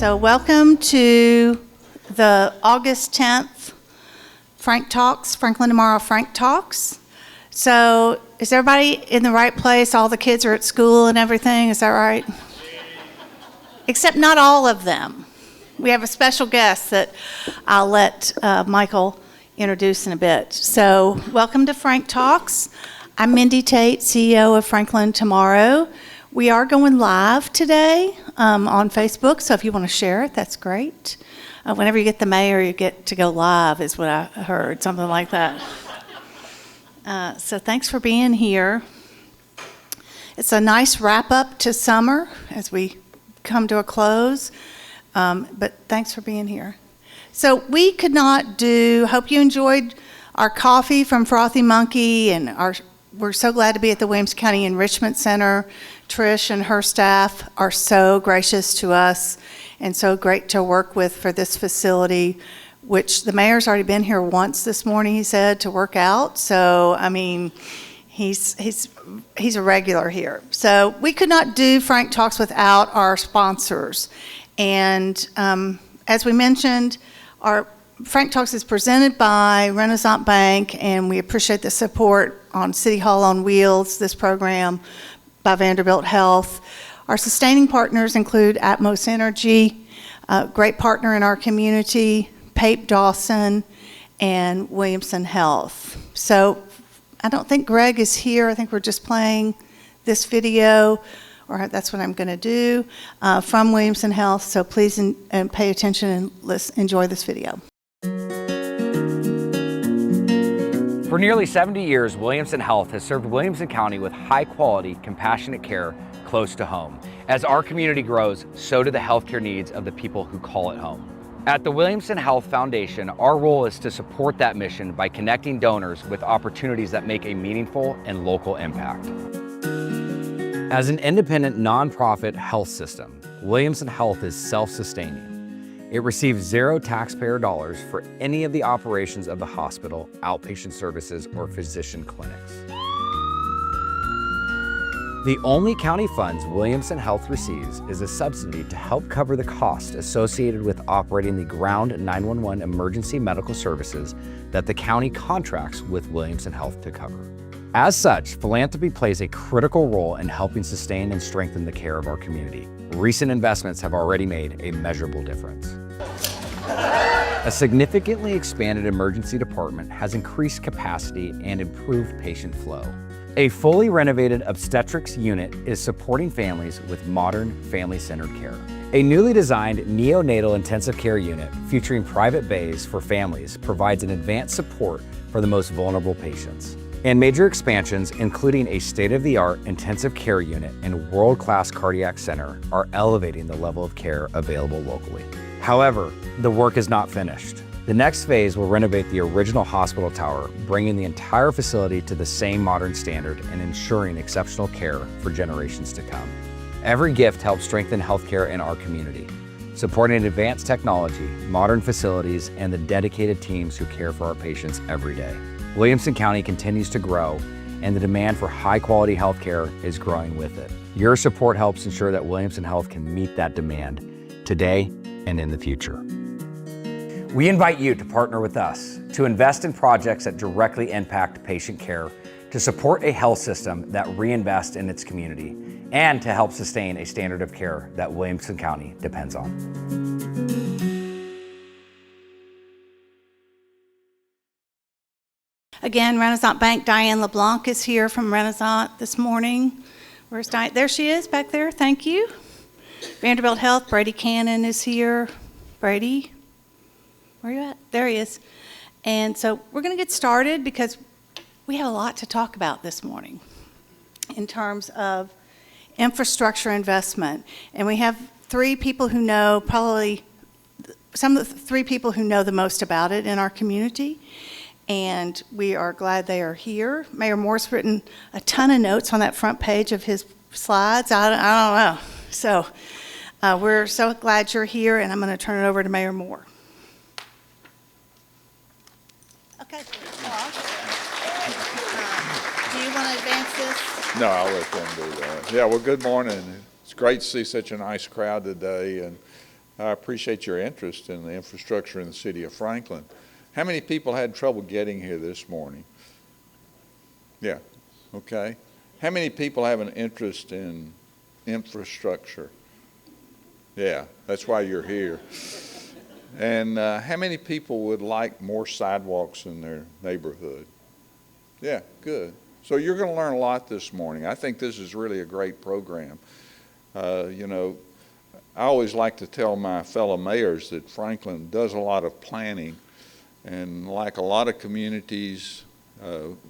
So welcome to the August 10th FrankTalks, Franklin Tomorrow FrankTalks. So is everybody in the right place? All the kids are at school and everything, is that right? Except not all of them. We have a special guest that I'll let Michael introduce in a bit. So welcome to FrankTalks. I'm Mindy Tate, CEO of Franklin Tomorrow. We are going live today on Facebook, so if you want to share it, that's great. Whenever you get the mayor, you get to go live, is what I heard, something like that. So thanks for being here. It's a nice wrap-up to summer as we come to a close, but thanks for being here. So we could not hope you enjoyed our coffee from Frothy Monkey, and we're so glad to be at the Williams County Enrichment Center. Trish and her staff are so gracious to us and so great to work with for this facility, which the mayor's already been here once this morning, he said, to work out. So, I mean, he's a regular here. So we could not do FrankTalks without our sponsors. And as we mentioned, our FrankTalks is presented by Renaissance Bank, and we appreciate the support on City Hall on Wheels, this program, by Vanderbilt Health. Our sustaining partners include Atmos Energy, a great partner in our community, Pape Dawson, and Williamson Health. So I don't think Greg is here. I think we're just playing this video, or that's what I'm going to do, from Williamson Health. So please pay attention and enjoy this video. For nearly 70 years, Williamson Health has served Williamson County with high-quality, compassionate care close to home. As our community grows, so do the healthcare needs of the people who call it home. At the Williamson Health Foundation, our role is to support that mission by connecting donors with opportunities that make a meaningful and local impact. As an independent nonprofit health system, Williamson Health is self-sustaining. It receives zero taxpayer dollars for any of the operations of the hospital, outpatient services, or physician clinics. The only county funds Williamson Health receives is a subsidy to help cover the cost associated with operating the ground 911 emergency medical services that the county contracts with Williamson Health to cover. As such, philanthropy plays a critical role in helping sustain and strengthen the care of our community. Recent investments have already made a measurable difference. A significantly expanded emergency department has increased capacity and improved patient flow. A fully renovated obstetrics unit is supporting families with modern family-centered care. A newly designed neonatal intensive care unit featuring private bays for families provides an advanced support for the most vulnerable patients. And major expansions, including a state-of-the-art intensive care unit and world-class cardiac center, are elevating the level of care available locally. However, the work is not finished. The next phase will renovate the original hospital tower, bringing the entire facility to the same modern standard and ensuring exceptional care for generations to come. Every gift helps strengthen healthcare in our community, supporting advanced technology, modern facilities, and the dedicated teams who care for our patients every day. Williamson County continues to grow, and the demand for high-quality healthcare is growing with it. Your support helps ensure that Williamson Health can meet that demand today and in the future. We invite you to partner with us to invest in projects that directly impact patient care, to support a health system that reinvests in its community, and to help sustain a standard of care that Williamson County depends on. Again, Renaissance Bank, Diane LeBlanc is here from Renaissance this morning. Where's Diane? There she is, back there, thank you. Vanderbilt Health, Brady Cannon is here. Brady, where are you at? There he is. And so we're going to get started because we have a lot to talk about this morning in terms of infrastructure investment. And we have three people who know, probably some of the three people who know the most about it in our community. And we are glad they are here. Mayor Moore's written a ton of notes on that front page of his slides. I don't know. So we're so glad you're here, and I'm going to turn it over to Mayor Moore. Okay. Do you want to advance this? No, I'll let them do that. Yeah, well, good morning. It's great to see such a nice crowd today, and I appreciate your interest in the infrastructure in the city of Franklin. How many people had trouble getting here this morning? Yeah, okay. How many people have an interest in infrastructure? Yeah, that's why you're here. And how many people would like more sidewalks in their neighborhood? Yeah, good. So you're going to learn a lot this morning. I think this is really a great program. You know, I always like to tell my fellow mayors that Franklin does a lot of planning, and like a lot of communities,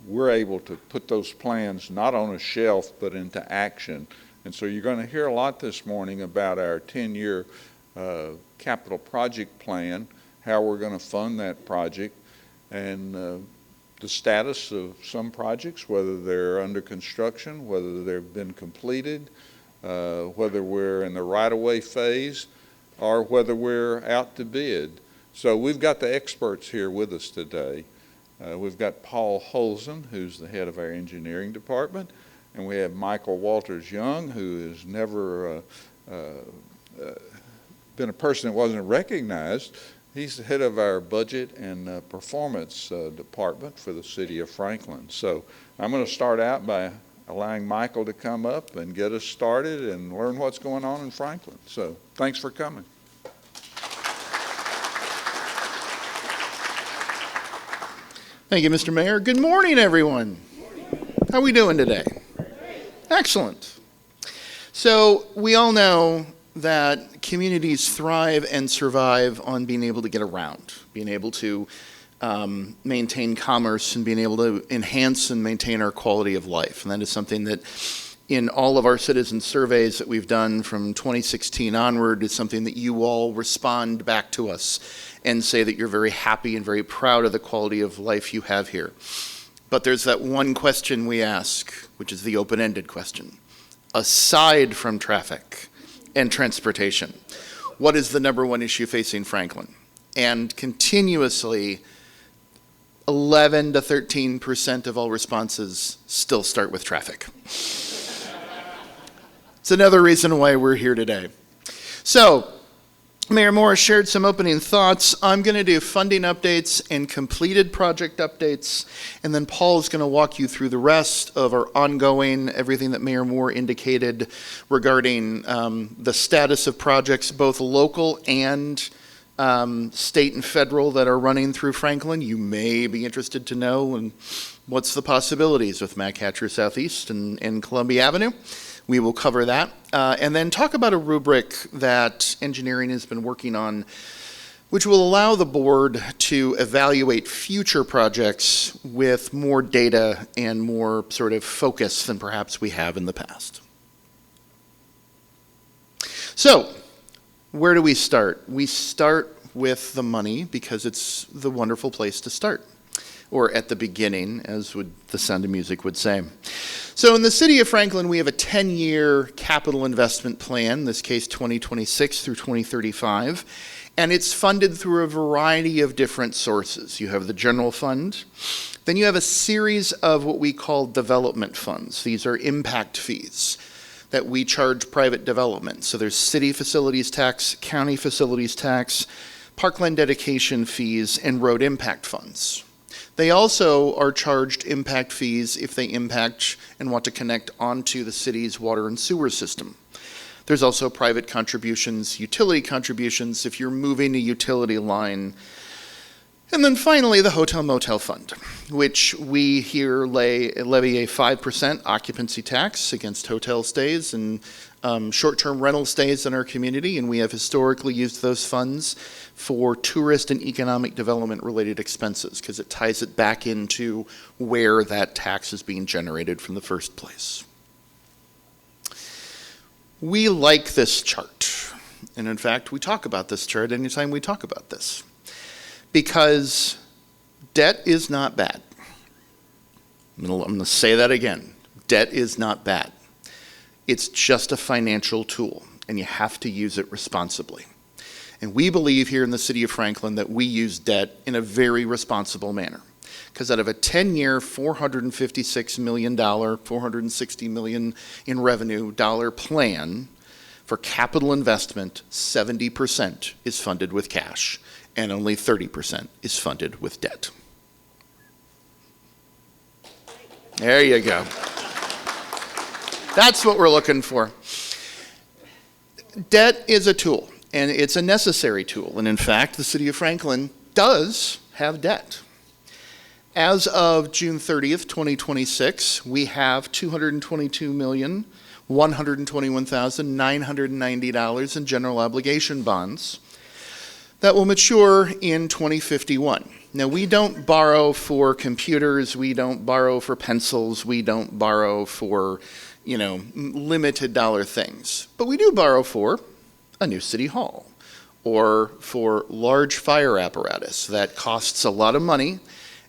we're able to put those plans not on a shelf but into action. And so you're going to hear a lot this morning about our 10-year capital project plan, how we're going to fund that project, and the status of some projects, whether they're under construction, whether they've been completed, whether we're in the right-of-way phase, or whether we're out to bid. So we've got the experts here with us today. We've got Paul Holzen, who's the head of our engineering department, and we have Michael Walters-Young, who has never been a person that wasn't recognized. He's the head of our budget and performance department for the city of Franklin. So I'm going to start out by allowing Michael to come up and get us started and learn what's going on in Franklin. So thanks for coming. Thank you, Mr. Mayor. Good morning, everyone. How are we doing today? Excellent. So we all know that communities thrive and survive on being able to get around, being able to maintain commerce and being able to enhance and maintain our quality of life. And that is something that in all of our citizen surveys that we've done from 2016 onward is something that you all respond back to us and say that you're very happy and very proud of the quality of life you have here. But there's that one question we ask, which is the open-ended question. Aside from traffic and transportation, what is the number one issue facing Franklin? And continuously, 11 to 13% of all responses still start with traffic. It's another reason why we're here today. So, Mayor Morris shared some opening thoughts. I'm going to do funding updates and completed project updates, and then Paul is going to walk you through the rest of our ongoing, everything that Mayor Moore indicated regarding the status of projects, both local and state and federal, that are running through Franklin. You may be interested to know and what's the possibilities with Mac Hatcher Southeast and Columbia Avenue. We will cover that, and then talk about a rubric that engineering has been working on, which will allow the board to evaluate future projects with more data and more sort of focus than perhaps we have in the past. So, where do we start? We start with the money because it's the wonderful place to start, or at the beginning, as the Sound of Music would say. So in the city of Franklin, we have a 10-year capital investment plan, in this case 2026 through 2035, and it's funded through a variety of different sources. You have the general fund, then you have a series of what we call development funds. These are impact fees that we charge private development. So there's city facilities tax, county facilities tax, parkland dedication fees, and road impact funds. They also are charged impact fees if they impact and want to connect onto the city's water and sewer system. There's also private contributions, utility contributions if you're moving a utility line. And then finally, the hotel motel fund, which we here levy a 5% occupancy tax against hotel stays and short-term rental stays in our community, and we have historically used those funds for tourist and economic development related expenses because it ties it back into where that tax is being generated from the first place. We like this chart, and in fact we talk about this chart anytime we talk about this, because debt is not bad. I'm going to say that again. Debt is not bad. It's just a financial tool, and you have to use it responsibly. And we believe here in the city of Franklin that we use debt in a very responsible manner. Because out of a 10-year, $456 million, $460 million in revenue dollar plan, For capital investment, 70% is funded with cash, and only 30% is funded with debt. There you go. That's what we're looking for. Debt is a tool, and it's a necessary tool. And in fact, the city of Franklin does have debt. As of June 30th, 2026, we have $222,121,990 in general obligation bonds that will mature in 2051. Now, we don't borrow for computers, we don't borrow for pencils, we don't borrow for, limited dollar things. But we do borrow for a new city hall or for large fire apparatus that costs a lot of money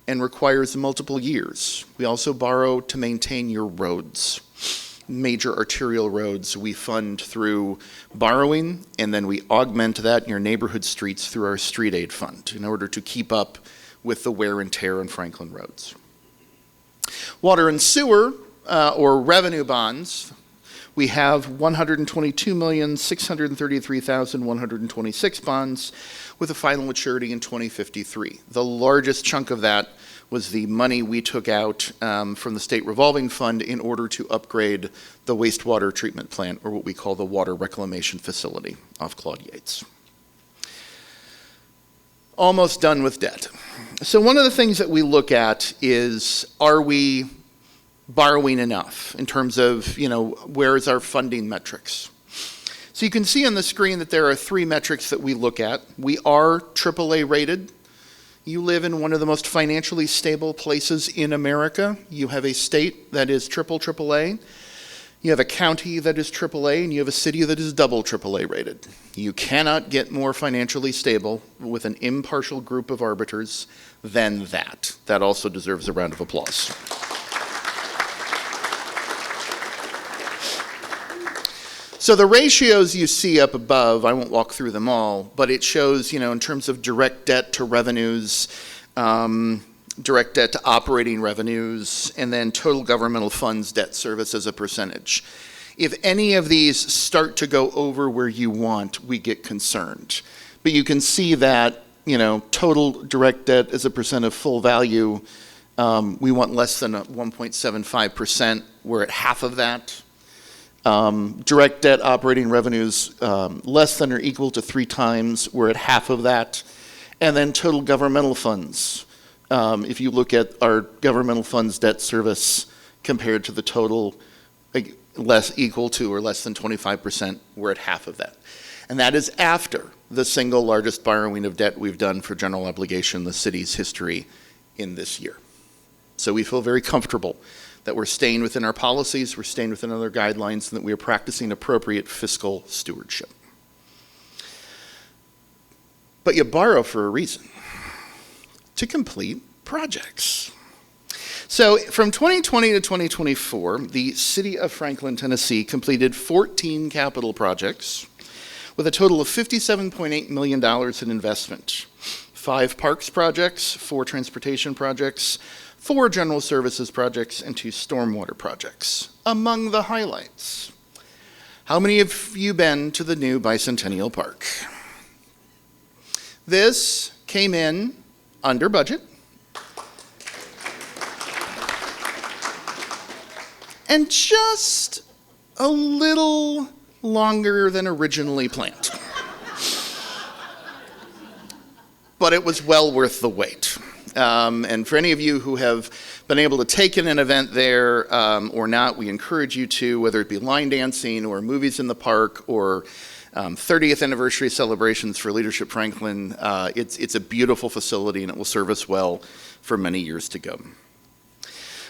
and requires multiple years. We also borrow to maintain your roads. Major arterial roads we fund through borrowing, and then we augment that in your neighborhood streets through our street aid fund in order to keep up with the wear and tear on Franklin roads. Water and sewer, or revenue bonds, we have $122,633,126 bonds with a final maturity in 2053. The largest chunk of that was the money we took out from the state revolving fund in order to upgrade the wastewater treatment plant, or what we call the water reclamation facility off Claude Yates. Almost done with debt. So one of the things that we look at is, are we borrowing enough in terms of, where is our funding metrics? So you can see on the screen that there are three metrics that we look at. We are AAA rated. You live in one of the most financially stable places in America. You have a state that is AAA. You have a county that is AAA, and you have a city that is double AAA rated. You cannot get more financially stable with an impartial group of arbiters than that. That also deserves a round of applause. So the ratios you see up above, I won't walk through them all, but it shows, in terms of direct debt to revenues, direct debt to operating revenues, and then total governmental funds debt service as a percentage. If any of these start to go over where you want, we get concerned. But you can see that, total direct debt as a percent of full value, we want less than 1.75%. We're at half of that. Direct debt operating revenues less than or equal to 3 times, we're at half of that. And then total governmental funds. If you look at our governmental funds debt service compared to the total, less equal to or less than 25%, we're at half of that. And that is after the single largest borrowing of debt we've done for general obligation in the city's history in this year. So we feel very comfortable that we're staying within our policies, we're staying within other guidelines, and that we are practicing appropriate fiscal stewardship. But you borrow for a reason, to complete projects. So from 2020 to 2024, the city of Franklin, Tennessee completed 14 capital projects with a total of $57.8 million in investment. 5 parks projects, 4 transportation projects, 4 general services projects, and 2 stormwater projects. Among the highlights, how many of you been to the new Bicentennial Park? This came in under budget and just a little longer than originally planned. But it was well worth the wait. And for any of you who have been able to take in an event there or not, we encourage you to, whether it be line dancing or movies in the park or 30th anniversary celebrations for Leadership Franklin. It's a beautiful facility, and it will serve us well for many years to go.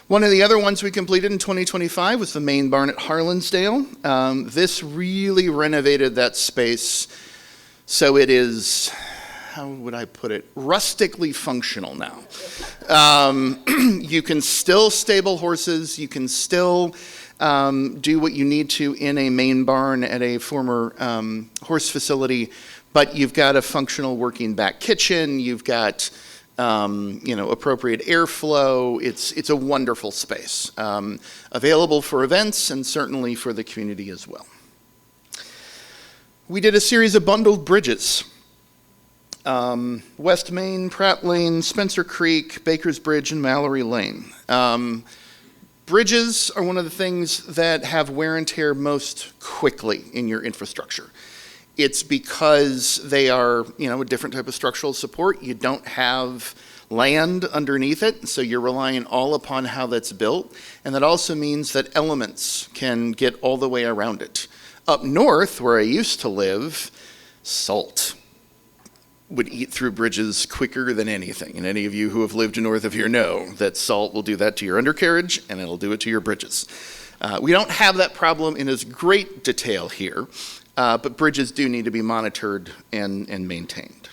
One of the other ones we completed in 2025 was the main barn at Harlansdale. This really renovated that space so it is, how would I put it, rustically functional now. You can still stable horses, you can still do what you need to in a main barn at a former horse facility, but you've got a functional working back kitchen, you've got appropriate airflow. It's a wonderful space, available for events and certainly for the community as well. We did a series of bundled bridges. West Main, Pratt Lane, Spencer Creek, Baker's Bridge, and Mallory Lane. Bridges are one of the things that have wear and tear most quickly in your infrastructure. It's because they are, a different type of structural support. You don't have land underneath it, so you're relying all upon how that's built. And that also means that elements can get all the way around it. Up north, where I used to live, salt would eat through bridges quicker than anything. And any of you who have lived north of here know that salt will do that to your undercarriage, and it'll do it to your bridges. We don't have that problem in as great detail here, but bridges do need to be monitored and maintained.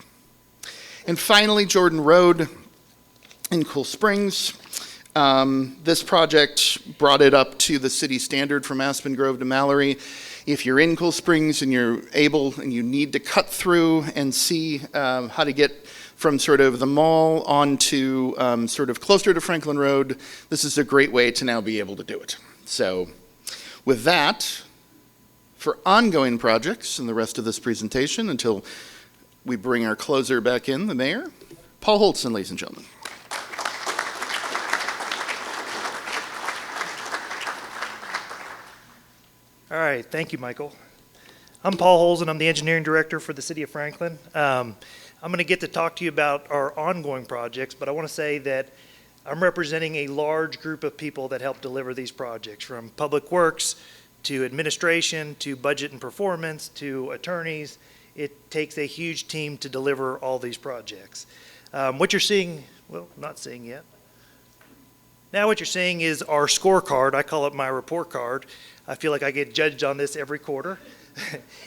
And finally, Jordan Road in Cool Springs. This project brought it up to the city standard from Aspen Grove to Mallory. If you're in Cool Springs and you're able and you need to cut through and see how to get from sort of the mall onto sort of closer to Franklin Road, this is a great way to now be able to do it. So with that, for ongoing projects and the rest of this presentation until we bring our closer back in, the mayor, Paul Holzen, ladies and gentlemen. All right, thank you, Michael. I'm Paul Holzen. I'm the engineering director for the city of Franklin. I'm going to get to talk to you about our ongoing projects, but I want to say that I'm representing a large group of people that help deliver these projects, from public works to administration to budget and performance to attorneys. It takes a huge team to deliver all these projects. What you're seeing, well, not seeing yet. Now what you're seeing is our scorecard. I call it my report card. I feel like I get judged on this every quarter.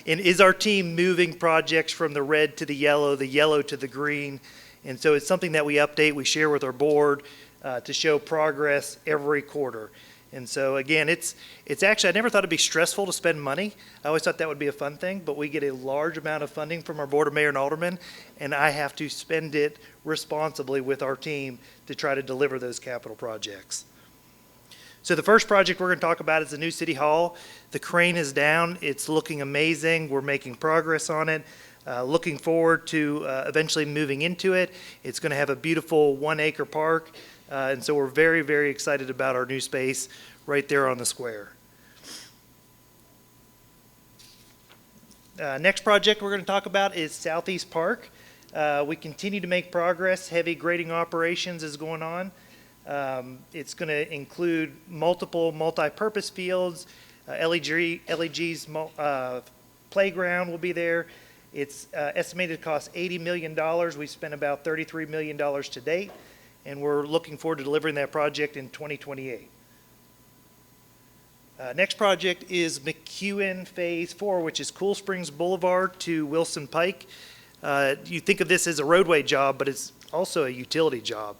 And is our team moving projects from the red to the yellow to the green? And so it's something that we update, we share with our board to show progress every quarter. And so again, it's actually, I never thought it'd be stressful to spend money. I always thought that would be a fun thing, but we get a large amount of funding from our board of mayor and aldermen, and I have to spend it responsibly with our team to try to deliver those capital projects. So the first project we're going to talk about is the new city hall. The crane is down. It's looking amazing. We're making progress on it. Looking forward to eventually moving into it. It's going to have a beautiful 1-acre park. And so we're very, very excited about our new space right there on the square. Next project we're going to talk about is Southeast Park. We continue to make progress. Heavy grading operations is going on. It's going to include multiple multi-purpose fields. LEG's playground will be there. It's estimated to cost $80 million. We've spent about $33 million to date, and we're looking forward to delivering that project in 2028. Next project is McEwen Phase 4, which is Cool Springs Boulevard to Wilson Pike. You think of this as a roadway job, but it's also a utility job.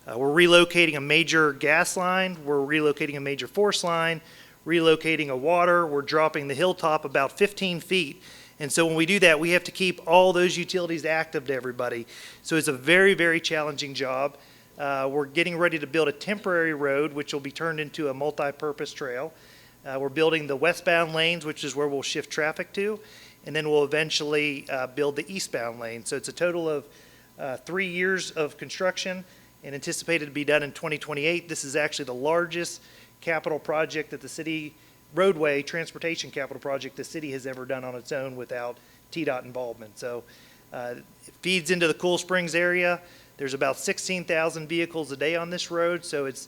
We're relocating a major gas line, we're relocating a major force line, relocating a water, we're dropping the hilltop about 15 feet. And so when we do that, we have to keep all those utilities active to everybody. So it's a very, very challenging job. We're getting ready to build a temporary road, which will be turned into a multi-purpose trail. We're building the westbound lanes, which is where we'll shift traffic to, and then we'll eventually build the eastbound lane. So it's a total of 3 years of construction and anticipated to be done in 2028. This is actually the largest capital project that the city, roadway transportation capital project the city has ever done on its own without TDOT involvement. So it feeds into the Cool Springs area. There's about 16,000 vehicles a day on this road, so it's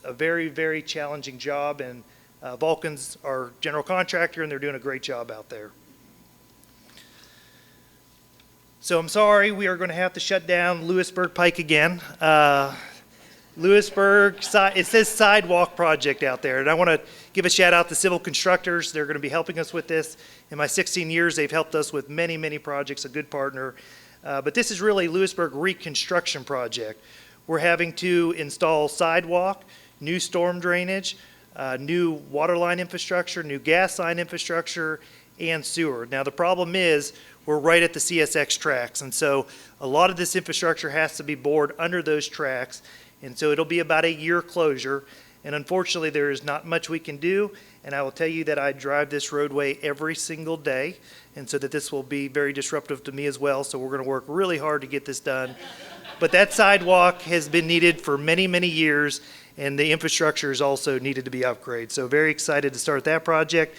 a very, very challenging job, and Vulcan's our general contractor, and they're doing a great job out there. So I'm sorry, we are going to have to shut down Lewisburg Pike again. Lewisburg, it says sidewalk project out there, and I want to give a shout out to Civil Constructors. They're going to be helping us with this. In my 16 years, they've helped us with many, many projects, a good partner. But this is really Lewisburg reconstruction project. We're having to install sidewalk, new storm drainage, new water line infrastructure, new gas line infrastructure, and sewer. Now the problem is we're right at the CSX tracks, and so a lot of this infrastructure has to be bored under those tracks, and so it'll be about a year closure. And unfortunately, there is not much we can do. And I will tell you that I drive this roadway every single day, and so that this will be very disruptive to me as well. So we're going to work really hard to get this done. But that sidewalk has been needed for many, many years, and the infrastructure is also needed to be upgraded. So very excited to start that project.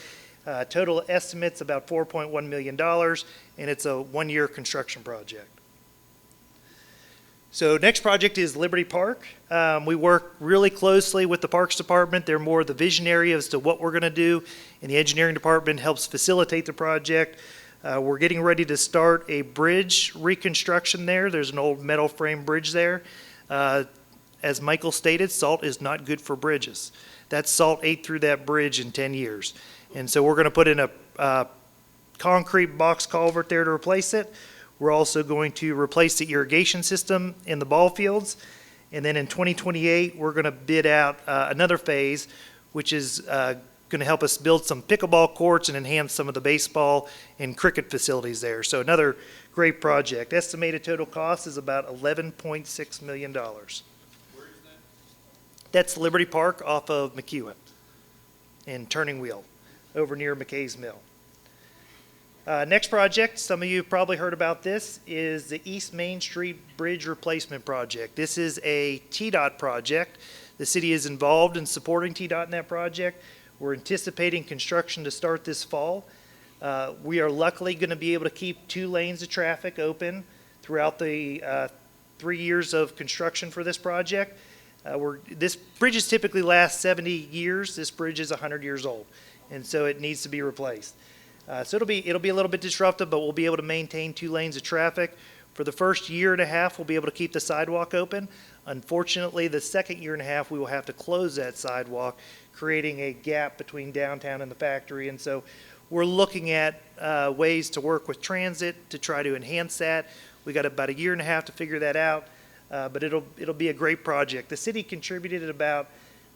Total estimate's about $4.1 million, and it's a one-year construction project. So next project is Liberty Park. We work really closely with the Parks Department. They're more the visionary as to what we're going to do, and the engineering department helps facilitate the project. We're getting ready to start a bridge reconstruction there. There's an old metal frame bridge there. As Michael stated, salt is not good for bridges. That salt ate through that bridge in 10 years. And so we're going to put in a concrete box culvert there to replace it. We're also going to replace the irrigation system in the ball fields. And then in 2028, we're going to bid out another phase, which is going to help us build some pickleball courts and enhance some of the baseball and cricket facilities there. So another great project. Estimated total cost is about $11.6 million. Where is that? That's Liberty Park off of McEwen and Turning Wheel over near McKay's Mill. Next project, some of you have probably heard about this, is the East Main Street Bridge Replacement Project. This is a TDOT project. The city is involved in supporting TDOT in that project. We're anticipating construction to start this fall. We are luckily going to be able to keep 2 lanes of traffic open throughout the 3 years of construction for this project. This bridge typically lasts 70 years. This bridge is 100 years old, and so it needs to be replaced. So it'll be a little bit disruptive, but we'll be able to maintain 2 lanes of traffic. For the first year and a half, we'll be able to keep the sidewalk open. Unfortunately, the second year and a half, we will have to close that sidewalk, creating a gap between downtown and the factory. And so we're looking at ways to work with transit to try to enhance that. We got about a year and a half to figure that out, but it'll be a great project. The city contributed about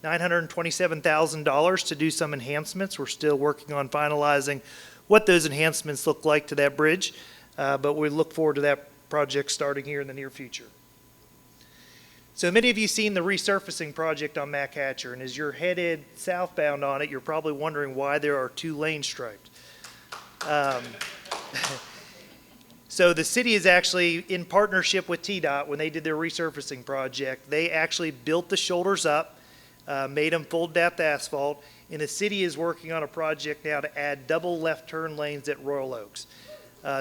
$927,000 to do some enhancements. We're still working on finalizing what those enhancements look like to that bridge, but we look forward to that project starting here in the near future. So many of you seen the resurfacing project on Mac Hatcher, and as you're headed southbound on it, you're probably wondering why there are 2 lanes striped. So the city is actually in partnership with TDOT. When they did their resurfacing project, they actually built the shoulders up, made them full depth asphalt, and the city is working on a project now to add double left turn lanes at Royal Oaks.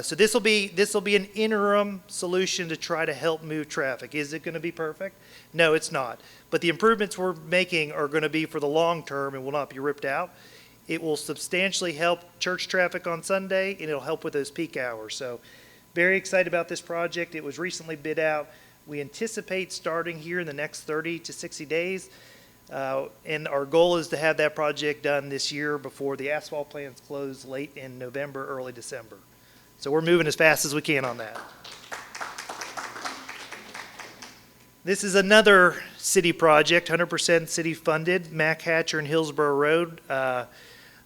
So this will be an interim solution to try to help move traffic. Is it going to be perfect? No, it's not. But the improvements we're making are going to be for the long term and will not be ripped out. It will substantially help church traffic on Sunday, and it'll help with those peak hours. So very excited about this project. It was recently bid out. We anticipate starting here in the next 30 to 60 days. And our goal is to have that project done this year before the asphalt plants close late in November, early December. So we're moving as fast as we can on that. This is another city project, 100% city funded, Mac Hatcher and Hillsborough Road.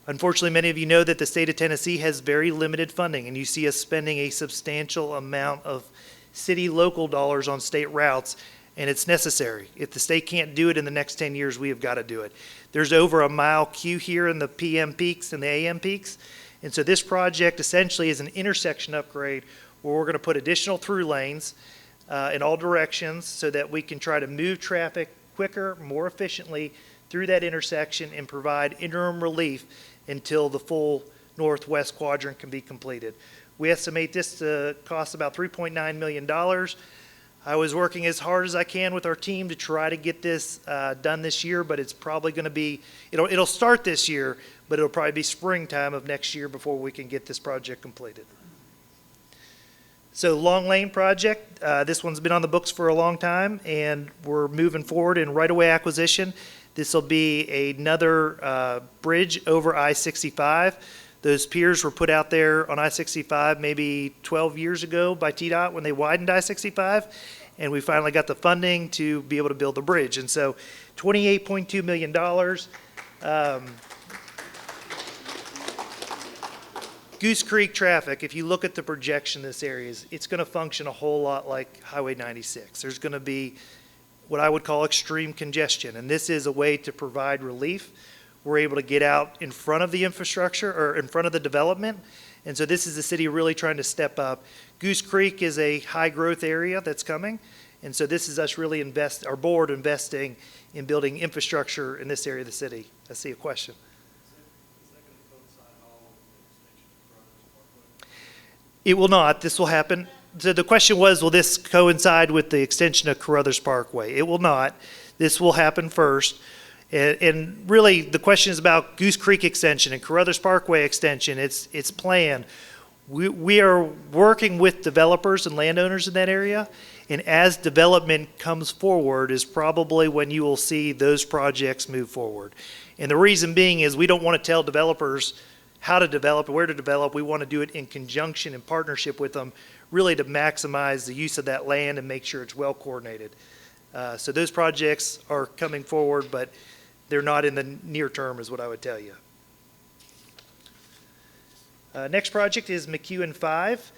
Unfortunately, many of you know that the state of Tennessee has very limited funding, and you see us spending a substantial amount of city local dollars on state routes, and it's necessary. If the state can't do it in the next 10 years, we have got to do it. There's over a mile queue here in the PM peaks and the AM peaks, and so this project essentially is an intersection upgrade where we're going to put additional through lanes in all directions so that we can try to move traffic quicker, more efficiently through that intersection and provide interim relief until the full northwest quadrant can be completed. We estimate this to cost about $3.9 million. I was working as hard as I can with our team to try to get this done this year, but it's probably going to be, it'll start this year, but it'll probably be springtime of next year before we can get this project completed. So Long Lane project, this one's been on the books for a long time, and we're moving forward in right-of-way acquisition. This will be another bridge over I-65. Those piers were put out there on I-65 maybe 12 years ago by TDOT when they widened I-65, and we finally got the funding to be able to build the bridge. And so $28.2 million. Goose Creek traffic, if you look at the projection in this area, it's going to function a whole lot like Highway 96. There's going to be what I would call extreme congestion. And this is a way to provide relief. We're able to get out in front of the infrastructure or in front of the development. And so this is the city really trying to step up. Goose Creek is a high growth area that's coming. And so this is us really our board investing in building infrastructure in this area of the city. I see a question. It will not. This will happen. So the question was, will this coincide with the extension of Carruthers Parkway? It will not. This will happen first. And really, the question is about Goose Creek extension and Carruthers Parkway extension. It's planned. We are working with developers and landowners in that area, and as development comes forward is probably when you will see those projects move forward. And the reason being is we don't want to tell developers how to develop, where to develop. We want to do it in conjunction and partnership with them, really to maximize the use of that land and make sure it's well coordinated. So those projects are coming forward, but they're not in the near term is what I would tell you. Next project is McEwen 5.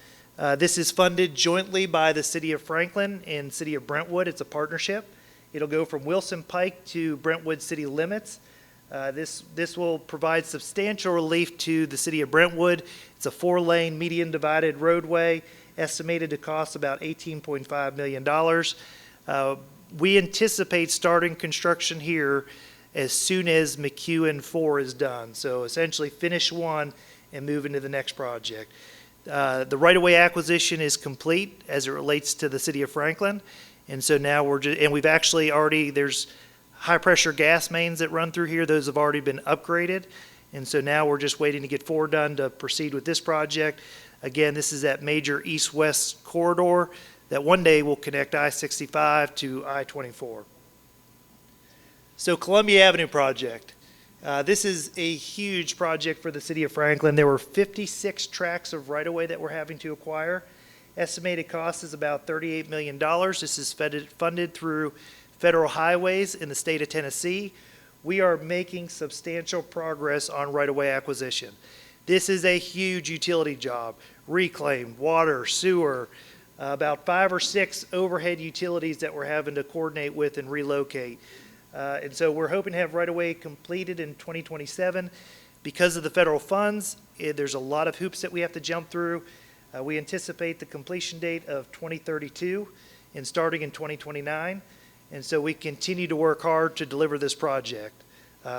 This is funded jointly by the City of Franklin and City of Brentwood. It's a partnership. It'll go from Wilson Pike to Brentwood city limits. This will provide substantial relief to the City of Brentwood. It's a 4-lane median divided roadway, estimated to cost about $18.5 million. We anticipate starting construction here as soon as McEwen 4 is done. So essentially finish 1 and move into the next project. The right-of-way acquisition is complete as it relates to the City of Franklin. And so now we've actually already, there's high-pressure gas mains that run through here. Those have already been upgraded. And so now we're just waiting to get 4 done to proceed with this project. Again, this is that major east-west corridor that one day will connect I-65 to I-24. So Columbia Avenue project. This is a huge project for the City of Franklin. There were 56 tracts of right-of-way that we're having to acquire. Estimated cost is about $38 million. This is funded through federal highways in the state of Tennessee. We are making substantial progress on right-of-way acquisition. This is a huge utility job. Reclaim, water, sewer, about 5 or 6 overhead utilities that we're having to coordinate with and relocate. And so we're hoping to have right-of-way completed in 2027. Because of the federal funds, there's a lot of hoops that we have to jump through. We anticipate the completion date of 2032 and starting in 2029. And so we continue to work hard to deliver this project.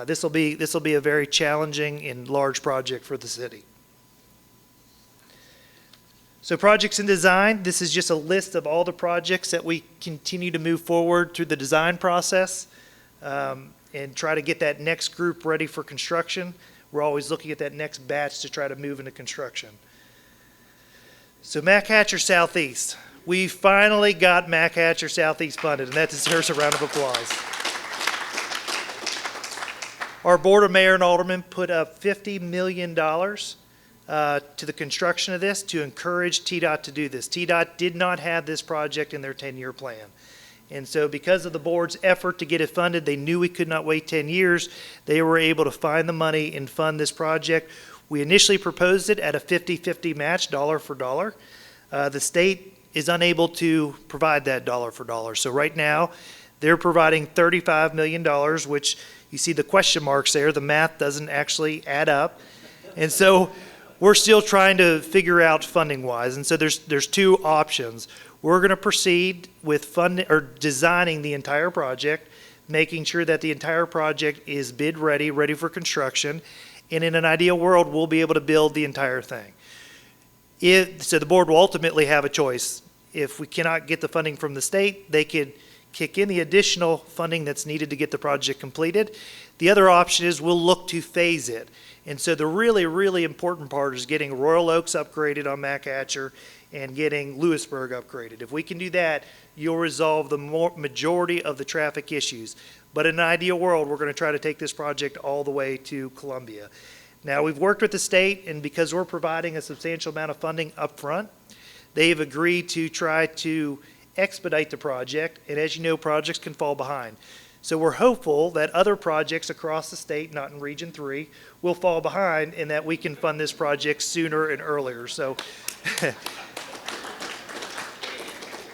This will be a very challenging and large project for the city. So projects in design, this is just a list of all the projects that we continue to move forward through the design process. And try to get that next group ready for construction. We're always looking at that next batch to try to move into construction. So Mac Hatcher Southeast. We finally got Mac Hatcher Southeast funded, and that deserves a round of applause. Our Board of Mayor and Aldermen put up $50 million to the construction of this to encourage TDOT to do this. TDOT did not have this project in their 10-year plan. And so because of the board's effort to get it funded, they knew we could not wait 10 years. They were able to find the money and fund this project. We initially proposed it at a 50-50 match, dollar for dollar. The state is unable to provide that dollar for dollar. So right now, they're providing $35 million, which you see the question marks there. The math doesn't actually add up. And so we're still trying to figure out funding-wise. And so there's 2 options. We're going to proceed with funding or designing the entire project, making sure that the entire project is bid ready for construction. And in an ideal world, we'll be able to build the entire thing. So the board will ultimately have a choice. If we cannot get the funding from the state, they could kick in the additional funding that's needed to get the project completed. The other option is we'll look to phase it. And so the really, really important part is getting Royal Oaks upgraded on Mac Hatcher and getting Lewisburg upgraded. If we can do that, you'll resolve the majority of the traffic issues. But in an ideal world, we're going to try to take this project all the way to Columbia. Now, we've worked with the state, and because we're providing a substantial amount of funding up front, they've agreed to try to expedite the project, and as you know, projects can fall behind. So we're hopeful that other projects across the state, not in Region 3, will fall behind and that we can fund this project sooner and earlier. So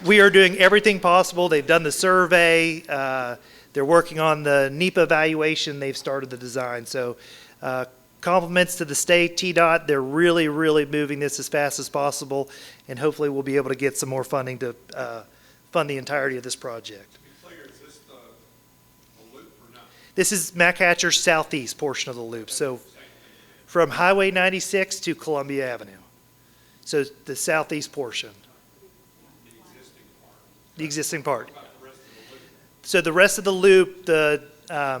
we are doing everything possible. They've done the survey. They're working on the NEPA evaluation. They've started the design. So compliments to the state, TDOT. They're really, really moving this as fast as possible, and hopefully we'll be able to get some more funding to fund the entirety of this project. To be clear, is this a loop or not? This is Mac Hatcher's southeast portion of the loop. So from Highway 96 to Columbia Avenue. So the southeast portion. The existing part. So the rest of the loop, the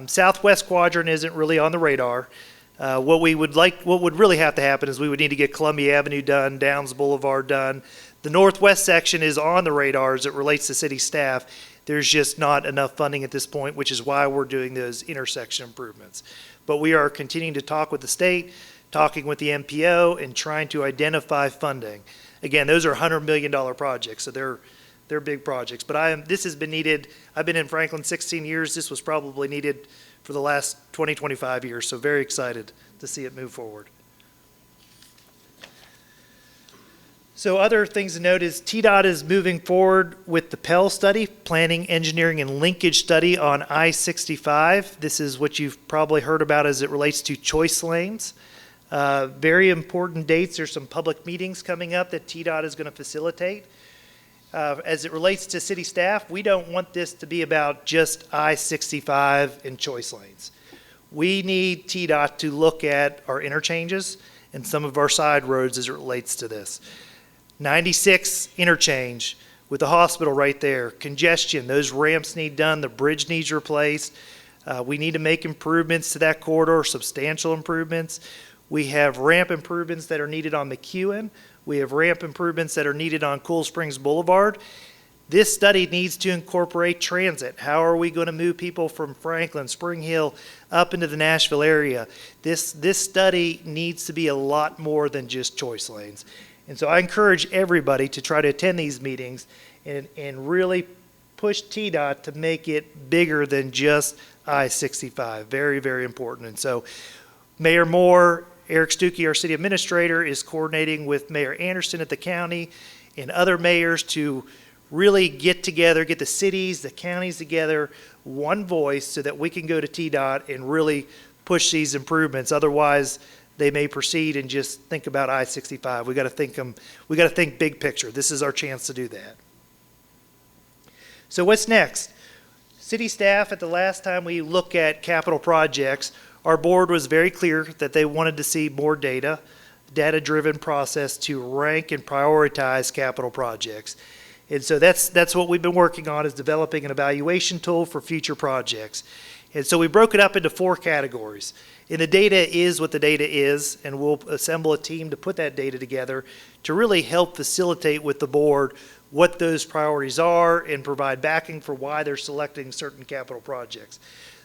southwest quadrant isn't really on the radar. What would really have to happen is we would need to get Columbia Avenue done, Downs Boulevard done. The northwest section is on the radar as it relates to city staff. There's just not enough funding at this point, which is why we're doing those intersection improvements. But we are continuing to talk with the state, talking with the MPO, and trying to identify funding. Again, those are $100 million projects, so they're big projects. But this has been needed. I've been in Franklin 16 years. This was probably needed for the last 20, 25 years, so very excited to see it move forward. So other things to note is TDOT is moving forward with the Pell study, Planning, Engineering, and Linkage study on I-65. This is what you've probably heard about as it relates to choice lanes. Very important dates. There's some public meetings coming up that TDOT is going to facilitate. As it relates to city staff, we don't want this to be about just I-65 and choice lanes. We need TDOT to look at our interchanges and some of our side roads as it relates to this. 96 interchange with the hospital right there, congestion, those ramps need done, the bridge needs replaced. We need to make improvements to that corridor, substantial improvements. We have ramp improvements that are needed on McEwen. We have ramp improvements that are needed on Cool Springs Boulevard. This study needs to incorporate transit. How are we going to move people from Franklin, Spring Hill, up into the Nashville area? This study needs to be a lot more than just choice lanes. And so I encourage everybody to try to attend these meetings and really push TDOT to make it bigger than just I-65. Very, very important. And so Mayor Moore, Eric Stuckey, our city administrator, is coordinating with Mayor Anderson at the county and other mayors to really get together, get the cities, the counties together, one voice, so that we can go to TDOT and really push these improvements. Otherwise, they may proceed and just think about I-65. We got to think big picture. This is our chance to do that. So what's next? City staff, at the last time we look at capital projects, our board was very clear that they wanted to see more data-driven process to rank and prioritize capital projects. And so that's what we've been working on, is developing an evaluation tool for future projects. And so we broke it up into 4 categories. And the data is what the data is, and we'll assemble a team to put that data together to really help facilitate with the board what those priorities are and provide backing for why they're selecting certain capital projects.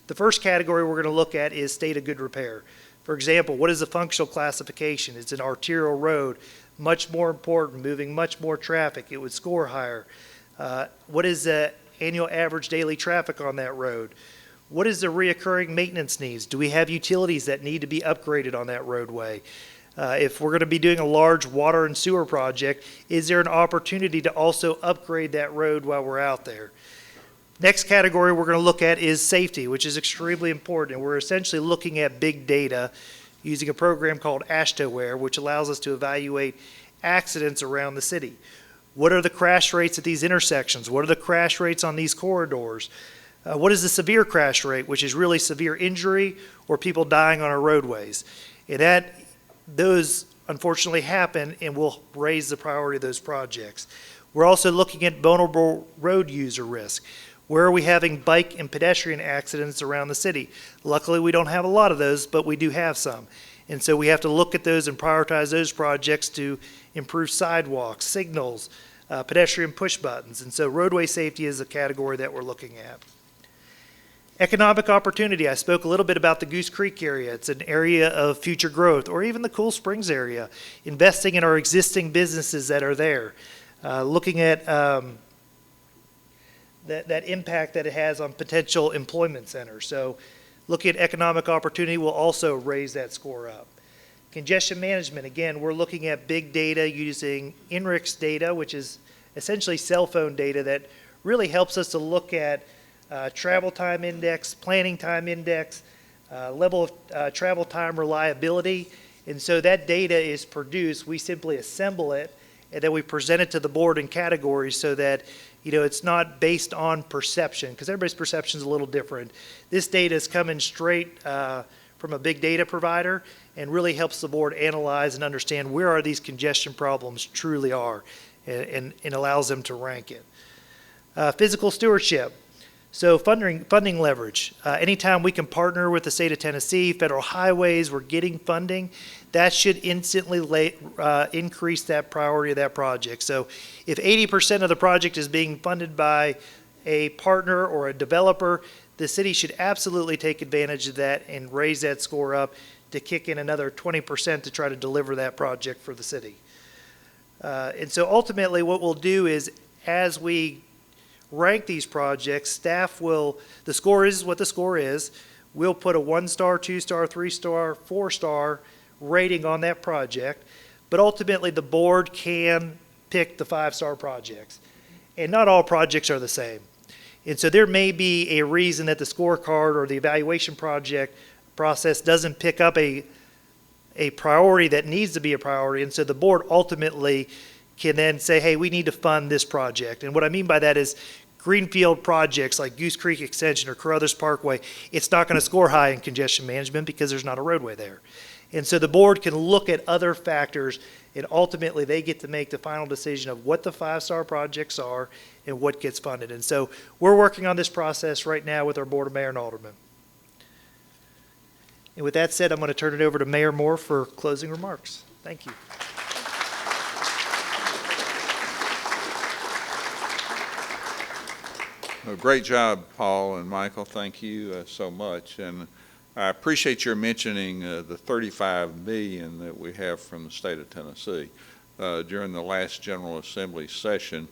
The first category we're going to look at is state of good repair. For example, what is the functional classification? It's an arterial road, much more important, moving much more traffic. It would score higher. What is the annual average daily traffic on that road? What is the reoccurring maintenance needs? Do we have utilities that need to be upgraded on that roadway? If we're going to be doing a large water and sewer project, is there an opportunity to also upgrade that road while we're out there? Next category we're going to look at is safety, which is extremely important. And we're essentially looking at big data using a program called AASHTOWare, which allows us to evaluate accidents around the city. What are the crash rates at these intersections? What are the crash rates on these corridors? What is the severe crash rate, which is really severe injury or people dying on our roadways? And those unfortunately happen, and we'll raise the priority of those projects. We're also looking at vulnerable road user risk. Where are we having bike and pedestrian accidents around the city? Luckily, we don't have a lot of those, but we do have some. And so we have to look at those and prioritize those projects to improve sidewalks, signals, pedestrian push buttons. And so roadway safety is a category that we're looking at. Economic opportunity. I spoke a little bit about the Goose Creek area. It's an area of future growth, or even the Cool Springs area. Investing in our existing businesses that are there. Looking at that impact that it has on potential employment centers. So looking at economic opportunity will also raise that score up. Congestion management, again, we're looking at big data using INRIX data, which is essentially cell phone data that really helps us to look at travel time index, planning time index, level of travel time reliability. And so that data is produced, we simply assemble it, and then we present it to the board in categories so that, you know, it's not based on perception, because everybody's perception is a little different. This data is coming straight from a big data provider and really helps the board analyze and understand where are these congestion problems truly are, and allows them to rank it. Physical stewardship. So funding leverage. Anytime we can partner with the state of Tennessee, federal highways, we're getting funding, that should instantly increase that priority of that project. So if 80% of the project is being funded by a partner or a developer, the city should absolutely take advantage of that and raise that score up to kick in another 20% to try to deliver that project for the city. And so ultimately what we'll do is, as we rank these projects, staff will, the score is what the score is. We'll put a 1-star, 2-star, 3-star, 4-star rating on that project, but ultimately the board can pick the 5-star projects. And not all projects are the same. And so there may be a reason that the scorecard or the evaluation project process doesn't pick up a priority that needs to be a priority, and so the board ultimately can then say, hey, we need to fund this project. And what I mean by that is greenfield projects like Goose Creek Extension or Carruthers Parkway, it's not going to score high in congestion management because there's not a roadway there. And so the board can look at other factors, and ultimately they get to make the final decision of what the 5-star projects are and what gets funded. And so we're working on this process right now with our Board of Mayor and Aldermen. And with that said, I'm going to turn it over to Mayor Moore for closing remarks. Thank you. Well, great job, Paul and Michael. Thank you so much. And I appreciate your mentioning the $35 million that we have from the state of Tennessee. During the last General Assembly session,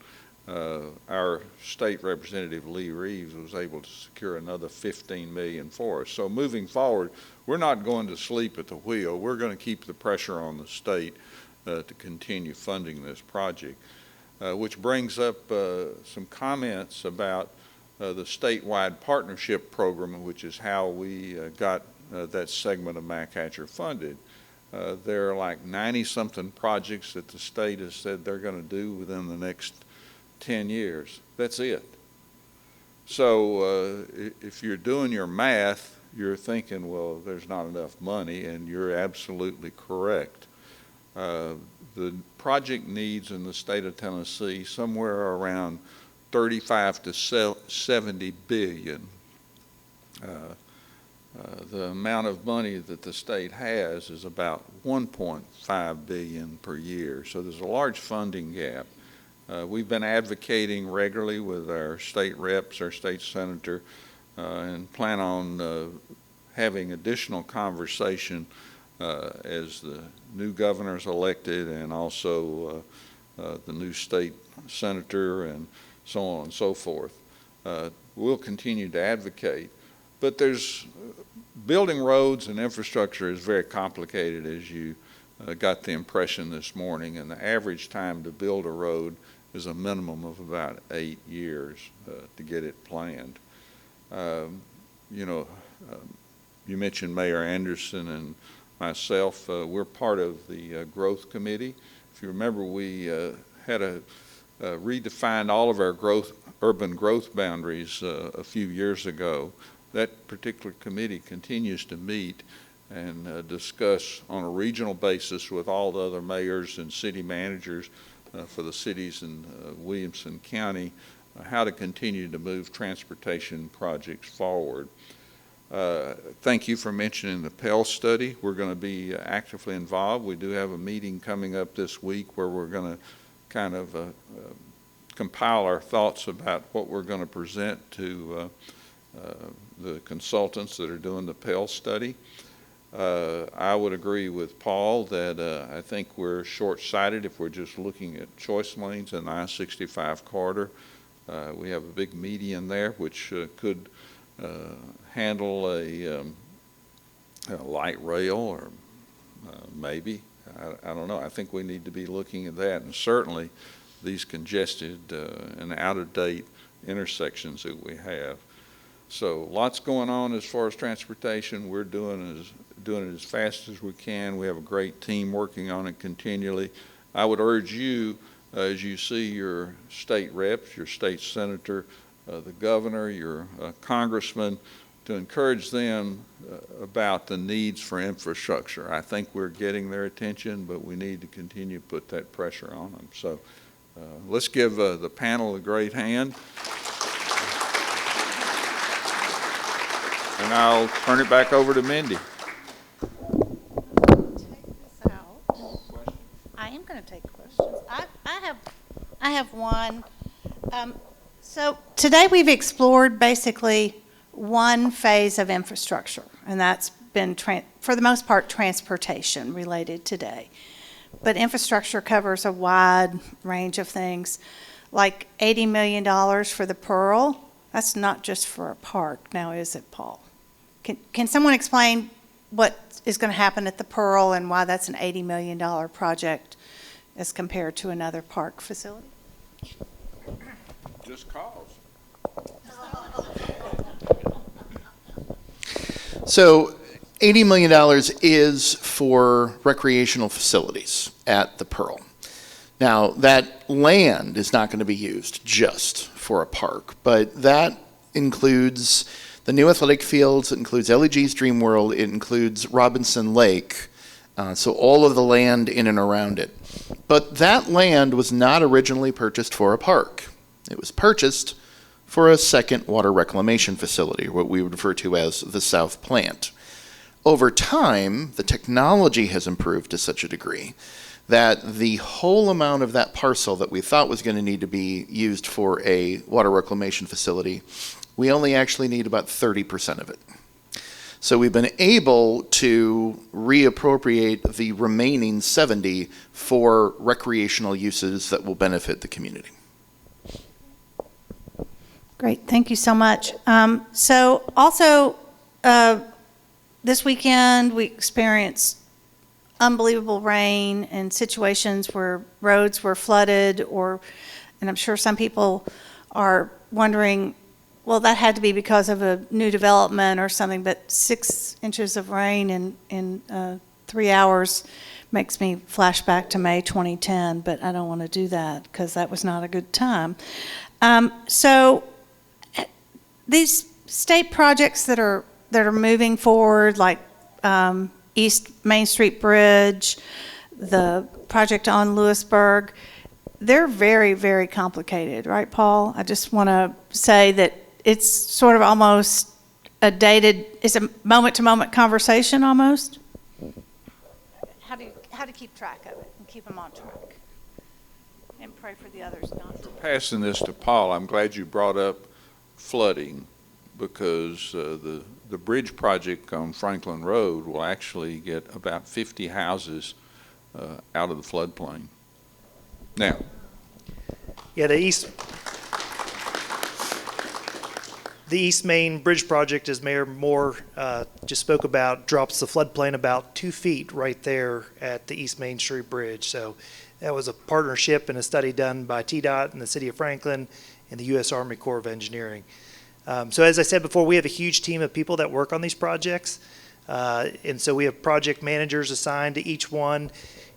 our state representative Lee Reeves was able to secure another $15 million for us. So moving forward, we're not going to sleep at the wheel. We're going to keep the pressure on the state to continue funding this project, which brings up some comments about the statewide partnership program, which is how we got that segment of McHatcher funded. There are like 90-something projects that the state has said they're going to do within the next 10 years. That's it. So if you're doing your math, you're thinking, well, there's not enough money, and you're absolutely correct. The project needs in the state of Tennessee somewhere around 35 to 70 billion. The amount of money that the state has is about 1.5 billion per year. So there's a large funding gap. We've been advocating regularly with our state reps, our state senator, and plan on having additional conversation as the new governor is elected, and also the new state senator, and so on and so forth. We'll continue to advocate, but there's building roads and infrastructure is very complicated, as you got the impression this morning, and the average time to build a road is a minimum of about 8 years to get it planned. You know, you mentioned Mayor Anderson and myself. We're part of the growth committee. If you remember, we had redefined all of our urban growth boundaries a few years ago. That particular committee continues to meet and discuss on a regional basis with all the other mayors and city managers for the cities in Williamson County how to continue to move transportation projects forward. Thank you for mentioning the Pell study. We're going to be actively involved. We do have a meeting coming up this week where we're going to kind of compile our thoughts about what we're going to present to the consultants that are doing the Pell study. I would agree with Paul that I think we're short-sighted if we're just looking at choice lanes in the I-65 corridor. We have a big median there which could handle a light rail, or maybe. I don't know. I think we need to be looking at that, and certainly these congested and out-of-date intersections that we have. So lots going on as far as transportation. We're doing it as fast as we can. We have a great team working on it continually. I would urge you, as you see your state reps, your state senator, the governor, your congressman, to encourage them about the needs for infrastructure. I think we're getting their attention, but we need to continue to put that pressure on them. So let's give the panel a great hand. And I'll turn it back over to Mindy. Take this out. I am going to take questions. I have one. So today we've explored basically one phase of infrastructure, and that's been, for the most part, transportation related today. But infrastructure covers a wide range of things, like $80 million for the Pearl. That's not just for a park now, is it, Paul? Can someone explain what is going to happen at the Pearl and why that's an $80 million project as compared to another park facility? Just cause. So $80 million is for recreational facilities at the Pearl. Now, that land is not going to be used just for a park, but that includes the new athletic fields, it includes LEG's Dream World, it includes Robinson Lake, so all of the land in and around it. But that land was not originally purchased for a park. It was purchased for a second water reclamation facility, what we would refer to as the South Plant. Over time, the technology has improved to such a degree that the whole amount of that parcel that we thought was going to need to be used for a water reclamation facility, we only actually need about 30% of it. So we've been able to reappropriate the remaining 70 for recreational uses that will benefit the community. Great, thank you so much. So also, this weekend we experienced unbelievable rain and situations where roads were flooded, and I'm sure some people are wondering, well, that had to be because of a new development or something, but 6 inches of rain in 3 hours makes me flash back to May 2010, but I don't want to do that because that was not a good time. So these state projects that are moving forward, like East Main Street Bridge, the project on Lewisburg, they're very, very complicated, right, Paul? I just want to say that it's sort of almost it's a moment-to-moment conversation almost. How to keep track of it and keep them on track, and pray for the others not to. Passing this to Paul, I'm glad you brought up flooding, because the bridge project on Franklin Road will actually get about 50 houses out of the floodplain. Now. Yeah, the East Main Bridge project, as Mayor Moore just spoke about, drops the floodplain about 2 feet right there at the East Main Street Bridge. So that was a partnership and a study done by TDOT and the City of Franklin and the U.S. Army Corps of Engineering. So as I said before, we have a huge team of people that work on these projects. And so we have project managers assigned to each one.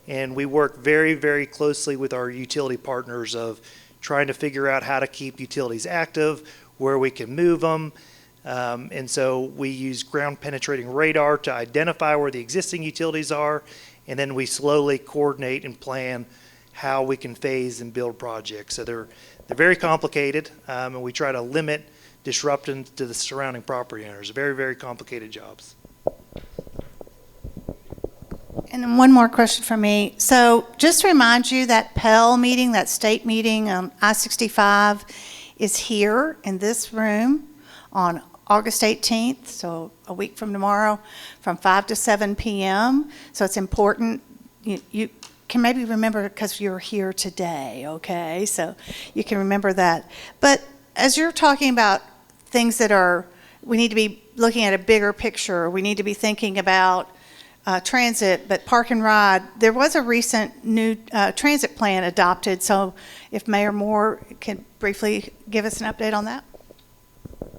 And we work very, very closely with our utility partners of trying to figure out how to keep utilities active, where we can move them. And so we use ground penetrating radar to identify where the existing utilities are. And then we slowly coordinate and plan how we can phase and build projects. So they're very complicated, and we try to limit disruption to the surrounding property owners. Very, very complicated jobs. And then one more question from me. So just to remind you, that Pell meeting, that state meeting on I-65 is here in this room on August 18th, so a week from tomorrow, from 5 to 7 p.m. So it's important. You can maybe remember because you're here today, okay? So you can remember that. But as you're talking about things that we need to be looking at a bigger picture, we need to be thinking about transit, but park and ride, there was a recent new transit plan adopted, so if Mayor Moore can briefly give us an update on that.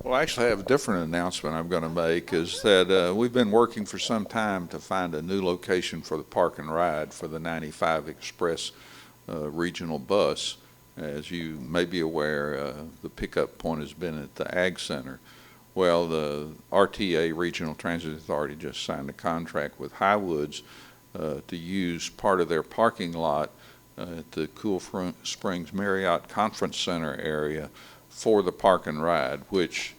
Well, I actually have a different announcement I'm going to make, is that we've been working for some time to find a new location for the park and ride for the 95 Express regional bus. As you may be aware, the pickup point has been at the Ag Center. Well, the RTA, Regional Transit Authority, just signed a contract with Highwoods to use part of their parking lot at the Cool Springs Marriott Conference Center area for the park and ride, which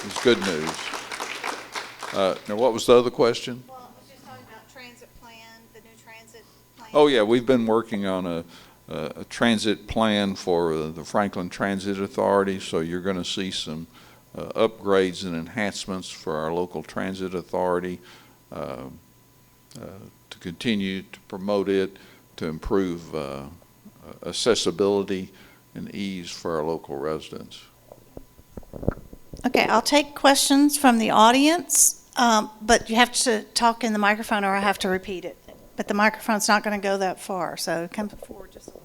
is good news. Now, what was the other question? Well, I was just talking about transit plan, the new transit plan. Oh, yeah, we've been working on a transit plan for the Franklin Transit Authority, so you're going to see some upgrades and enhancements for our local transit authority to continue to promote it, to improve accessibility and ease for our local residents. Okay, I'll take questions from the audience, but you have to talk in the microphone or I have to repeat it. But the microphone's not going to go that far, so come forward just a little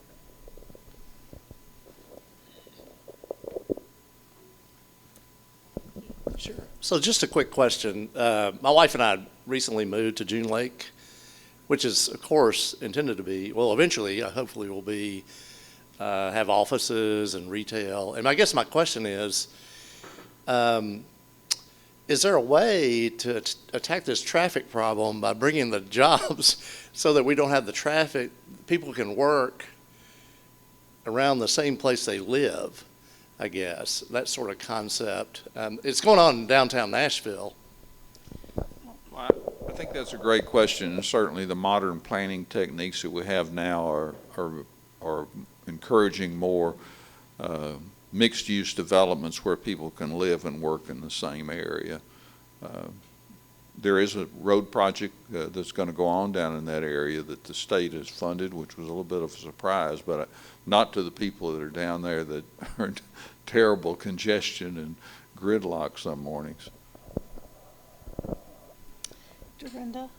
bit. Sure. So just a quick question. My wife and I recently moved to June Lake, which is, of course, intended to be, well, eventually, hopefully will be, have offices and retail. And I guess my question is there a way to attack this traffic problem by bringing the jobs so that we don't have the traffic, people can work around the same place they live, I guess, that sort of concept. It's going on in downtown Nashville. Well, I think that's a great question, and certainly the modern planning techniques that we have now are encouraging more mixed-use developments where people can live and work in the same area. There is a road project that's going to go on down in that area that the state has funded, which was a little bit of a surprise, but not to the people that are down there that are in terrible congestion and gridlock some mornings. Dorinda?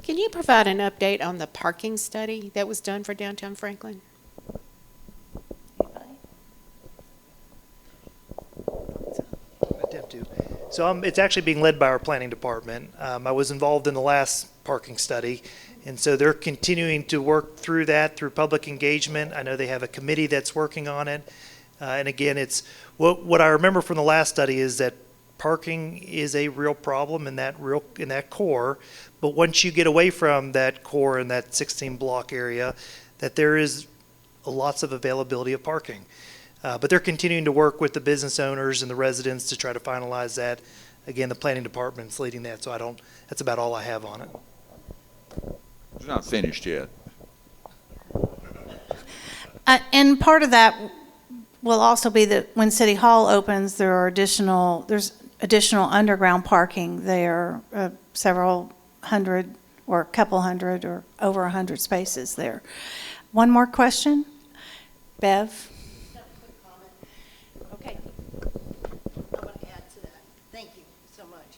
Can you provide an update on the parking study that was done for downtown Franklin? Attempt to. So it's actually being led by our planning department. I was involved in the last parking study, and so they're continuing to work through that through public engagement. I know they have a committee that's working on it. And again, it's what I remember from the last study is that parking is a real problem in that core. But once you get away from that core in that 16 block area, that there is lots of availability of parking. But they're continuing to work with the business owners and the residents to try to finalize that. Again, the planning department's leading that, so that's about all I have on it. It's not finished yet. And part of that will also be that when City Hall opens, there's additional underground parking there, several hundred or a couple hundred or over 100 spaces there. One more question? Bev? Okay. I want to add to that. Thank you so much.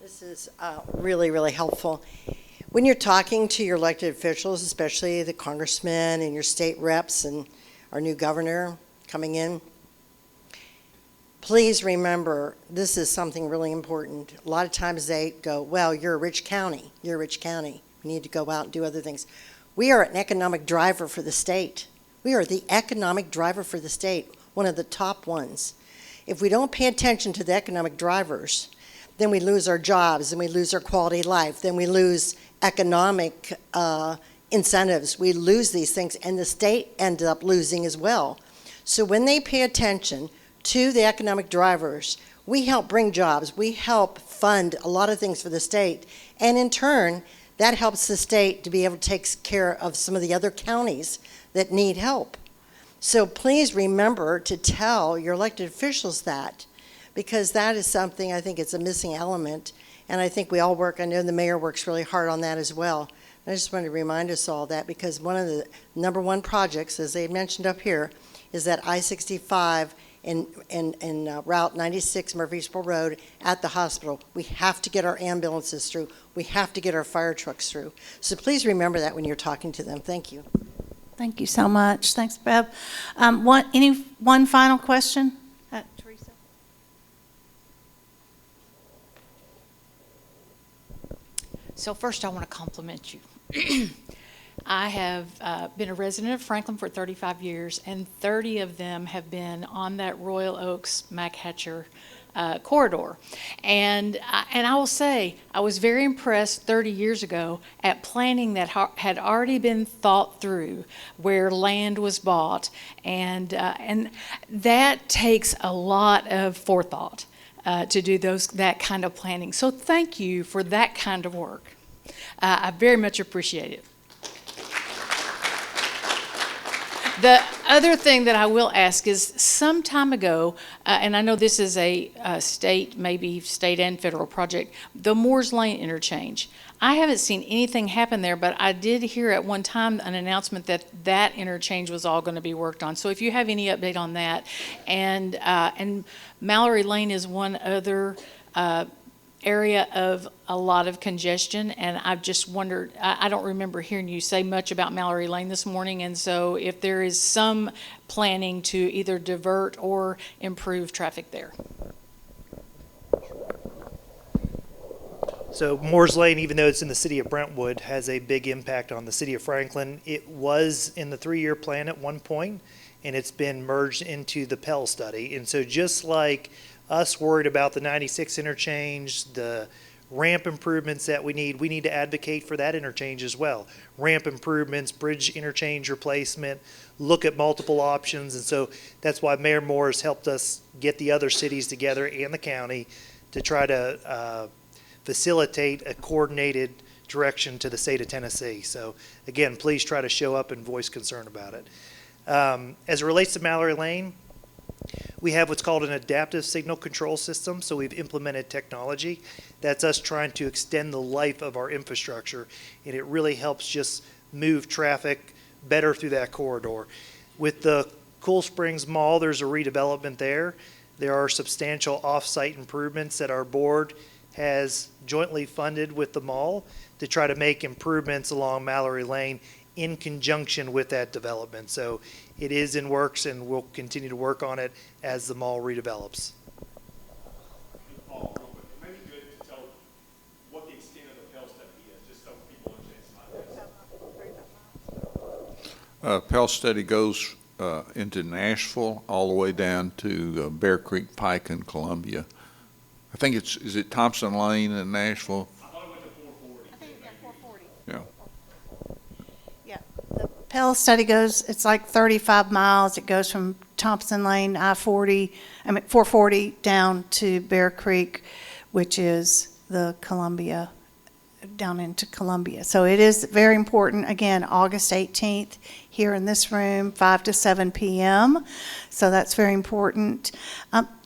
This is really, really helpful. When you're talking to your elected officials, especially the congressmen and your state reps and our new governor coming in, please remember this is something really important. A lot of times they go, well, you're a rich county. You're a rich county. You need to go out and do other things. We are an economic driver for the state. We are the economic driver for the state, one of the top ones. If we don't pay attention to the economic drivers, then we lose our jobs and we lose our quality of life. Then we lose economic incentives. We lose these things, and the state ended up losing as well. So when they pay attention to the economic drivers, we help bring jobs. We help fund a lot of things for the state. And in turn, that helps the state to be able to take care of some of the other counties that need help. So please remember to tell your elected officials that, because that is something I think it's a missing element. And I think we all work, I know the mayor works really hard on that as well. I just wanted to remind us all that, because one of the number one projects, as they mentioned up here, is that I-65 in Route 96 Murfreesboro Road at the hospital. We have to get our ambulances through. We have to get our fire trucks through. So please remember that when you're talking to them. Thank you. Thank you so much. Thanks, Bev. One final question? Teresa? So first, I want to compliment you. I have been a resident of Franklin for 35 years, and 30 of them have been on that Royal Oaks McHatcher corridor. And I will say, I was very impressed 30 years ago at planning that had already been thought through, where land was bought, and that takes a lot of forethought to do that kind of planning. So thank you for that kind of work. I very much appreciate it. The other thing that I will ask is, some time ago, and I know this is a state, maybe state and federal project, the Moores Lane interchange. I haven't seen anything happen there, but I did hear at one time an announcement that that interchange was all going to be worked on. So if you have any update on that, and Mallory Lane is one other area of a lot of congestion, and I've just wondered, I don't remember hearing you say much about Mallory Lane this morning, and so if there is some planning to either divert or improve traffic there. So Moores Lane, even though it's in the city of Brentwood, has a big impact on the city of Franklin. It was in the 3-year plan at one point, and it's been merged into the Pell study. And so just like us worried about the 96 interchange, the ramp improvements that we need to advocate for that interchange as well. Ramp improvements, bridge interchange replacement, look at multiple options. And so that's why Mayor Moore has helped us get the other cities together and the county to try to facilitate a coordinated direction to the state of Tennessee. So again, please try to show up and voice concern about it. As it relates to Mallory Lane, we have what's called an adaptive signal control system. So we've implemented technology. That's us trying to extend the life of our infrastructure, and it really helps just move traffic better through that corridor. With the Cool Springs Mall, there's a redevelopment there. There are substantial off-site improvements that our board has jointly funded with the mall to try to make improvements along Mallory Lane in conjunction with that development. So it is in works, and we'll continue to work on it as the mall redevelops. Paul, real quick, it may be good to tell what the extent of the Pell study is, just so people understand. Pell study goes into Nashville all the way down to Bear Creek Pike in Columbia. I think is it Thompson Lane in Nashville? I thought it went to 440. I think, yeah, 440. Yeah. Yeah, the Pell study goes, it's like 35 miles. It goes from Thompson Lane, 440 down to Bear Creek, which is the Columbia, down into Columbia. So it is very important. Again, August 18th here in this room, 5 to 7 p.m. So that's very important.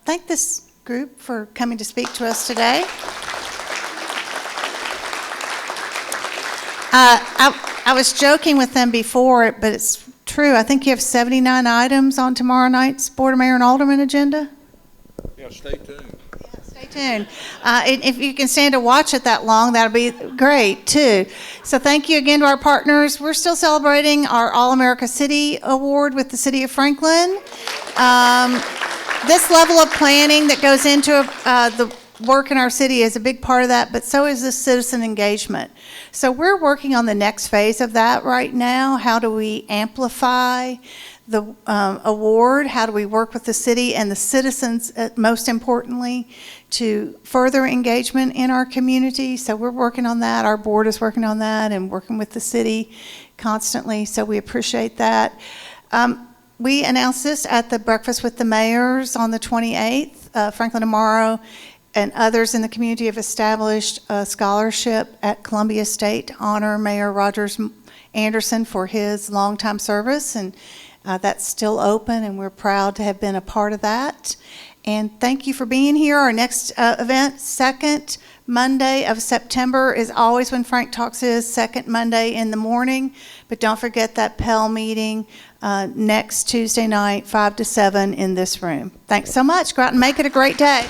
Thank this group for coming to speak to us today. I was joking with them before, but it's true. I think you have 79 items on tomorrow night's Board of Mayor and Alderman agenda. Yeah, stay tuned. Yeah, stay tuned. If you can stand to watch it that long, that'll be great, too. So thank you again to our partners. We're still celebrating our All-America City Award with the City of Franklin. This level of planning that goes into the work in our city is a big part of that, but so is the citizen engagement. So we're working on the next phase of that right now. How do we amplify the award? How do we work with the city and the citizens, most importantly, to further engagement in our community? So we're working on that. Our board is working on that and working with the city constantly, so we appreciate that. We announced this at the Breakfast with the Mayors on the 28th. Franklin Amaro and others in the community have established a scholarship at Columbia State to honor Mayor Rogers Anderson for his longtime service. And That's still open, and we're proud to have been a part of that. And thank you for being here. Our next event, second Monday of September, is always when Frank Talks is, second Monday in the morning. But don't forget that Pell meeting next Tuesday night, 5 to 7 in this room. Thanks so much. Go out and make it a great day.